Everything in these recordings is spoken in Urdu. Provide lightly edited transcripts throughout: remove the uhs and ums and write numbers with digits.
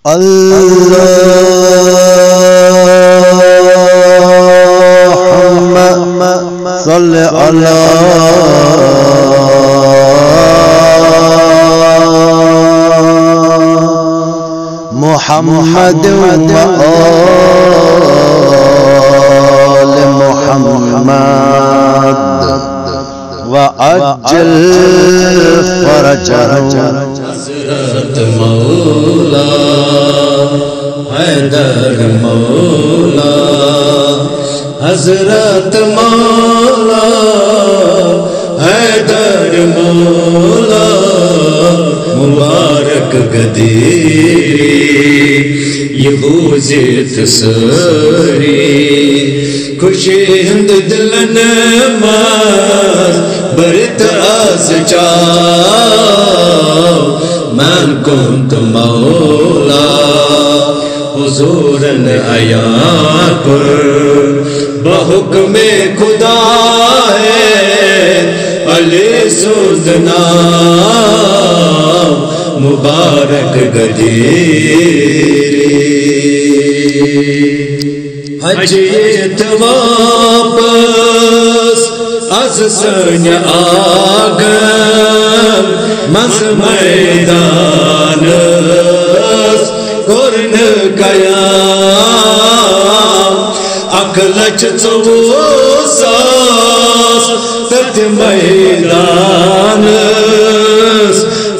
اللهم صل على محمد وآل محمد وعجل فرجهم. حضرت مولا حیدر مولا، حضرت مولا حیدر مولا، مبارک گدیری یہ بوزت سری، خوشی ہند دلن ماز برت آز چاو، من کنت مولا حضوراً عیاں پر بحکم خدا ہے علی سوزنا، مبارک گدیری حجیت واپس از سن آگم مز میدان کرن قیام، اکلچ چوساس تت میدان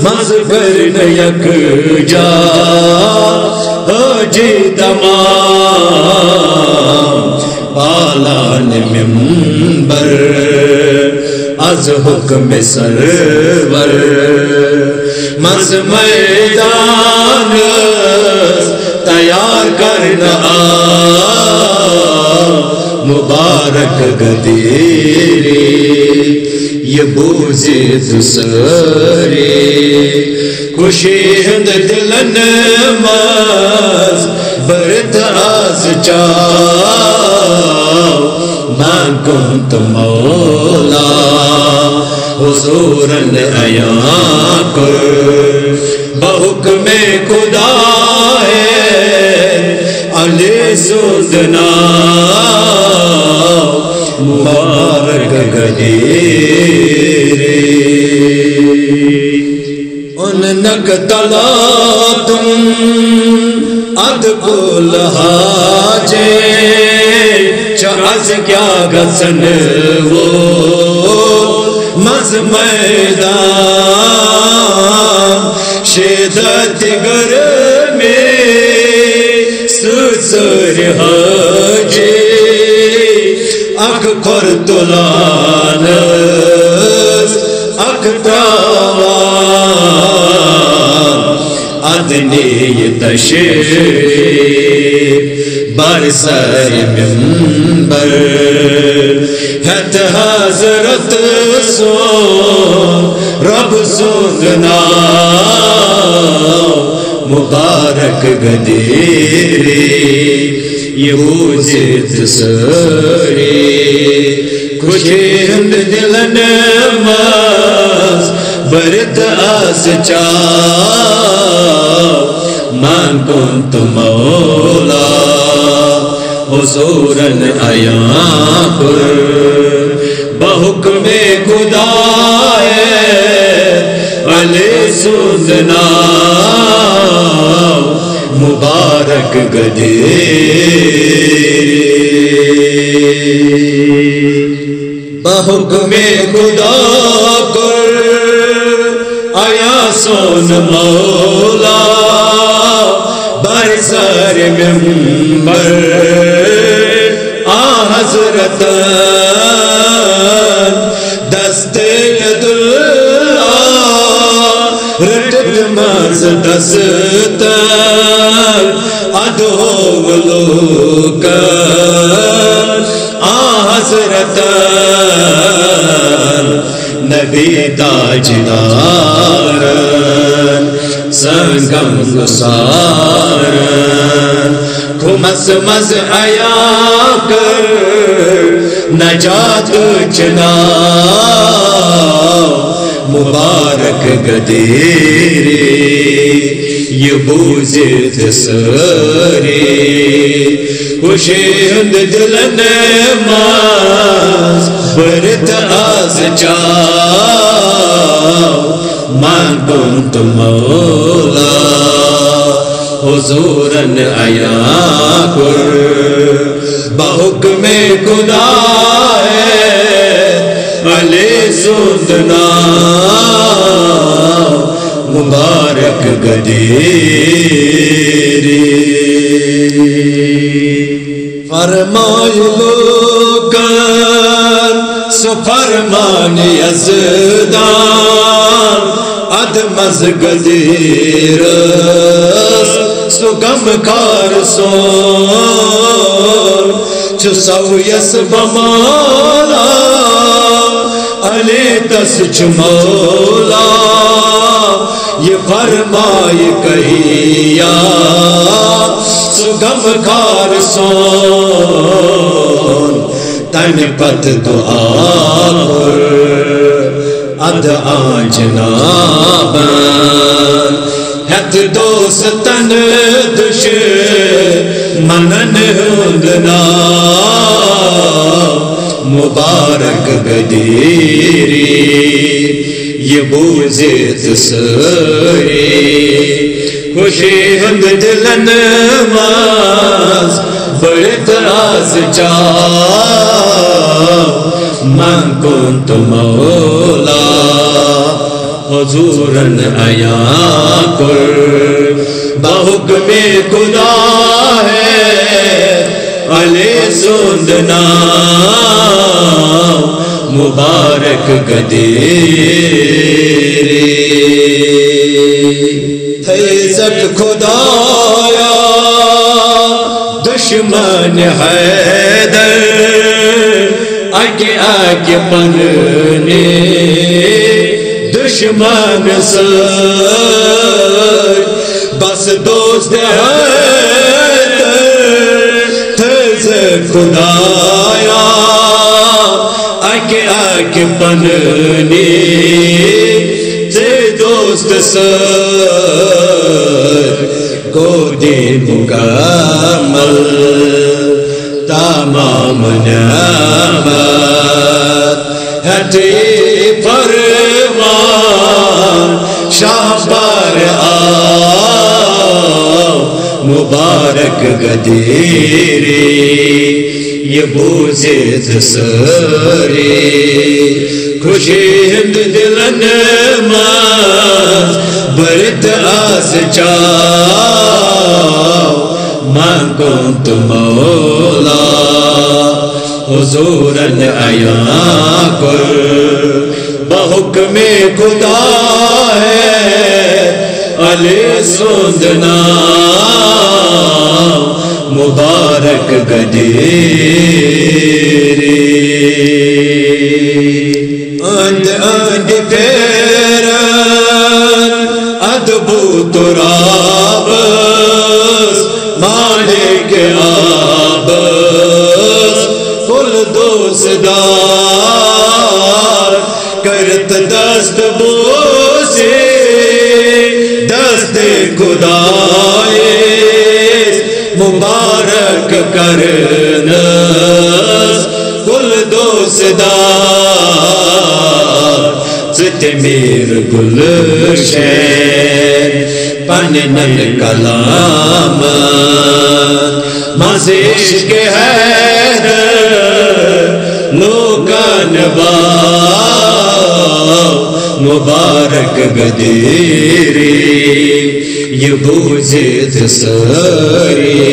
مز کرن یک جا حجی تمام، پالان منبر از حکم سرور، مز میدان تیار کرنا مبارک گدیری یہ بوزت سری، خوشی ہند دلن ماز برت آز چاو، من کنت مولا حضوراً عیاں کر بحکم خدا ہے علی سوزنا، مبارک گدیری ان نقتلا تم ادکل حاجے چاز کیا گسن وہ مز میدان، شدت گر میں سسر حاجے اک خردلانس اک تاوان، ادنی تشریف بر سر منبر، ہت حضرت سو رب سوزنا، مبارک گدیری یہ بوزت سری، خوشی ہند دلن ماز برت آز چاو، من کنت مولا حضوراً عیاں پر بحکم خدا ہے علی سوزنا، مبارک گدیری بحکم خدا کر آیا سون مولا بر سر منبر، آ حضرت دست یداللہ رٹت مز دست ادو کر، آ حضرت نبی تاجدار سنگم گسار، کھمس مز عیا کر نجات چنا، مبارک گدیری یہ بوزت سری خوشی ہند دلن ماز برت آز چاو من کنت مولا حضورن آیا کر بحکم خدا ہے علی سندنا مبارک گدیری فرمائے لوگان سو فرمان یزدان ادمز گدیرس سو غم کار سون چو سویس بمالا علی دس چمولا یہ فرمائے کہیا سو غم کار سون تن پت دعا کر اد آجنابن ہت دوستن دش منن ہندنا مبارک گدیری یہ بوزت سری خوشی ہند دلن ماز برت آز چاو من کنت مولا حضورن آیا کر بحکم خدا ہے علی سندنا مبارک گدیری تیزت خدایا دشمن حیدر آگے آگے پڑھنے دشمن سر بس دوست حیدر تیزت خدایا آگے آگے پڑھنے سے دوست سر گودی مکمل تمام نعمت ہٹی فرمان شاہ پر آؤ مبارک گدیری یہ بوزت سری خوشی ہند دلن ماز برت آز چاو من کنت مولا حضورن آیا کر بحکم خدا ہے علی سندنا مبارک گدیری اند اند پیرن ادبو ترابس مالک آبس کل دوستدار کرت دست بوسی دست خدایس مبارک کرنس کل دوستدار ستمیر گلشن پنن کلام مزیش کے حیدر لوکان باو مبارک گدیری یہ بوزت سری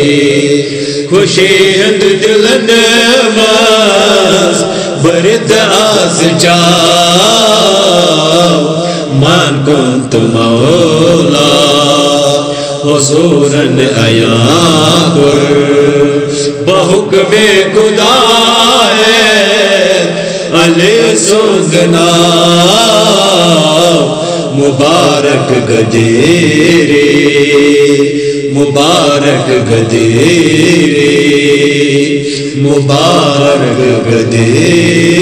خوشی ہند دلن ماز برت آز چاو من کنت مولا حضورن آیا کر بحکم خدا ہے علی سندنا مبارک گدیری مبارک گدیری مبارک گدیری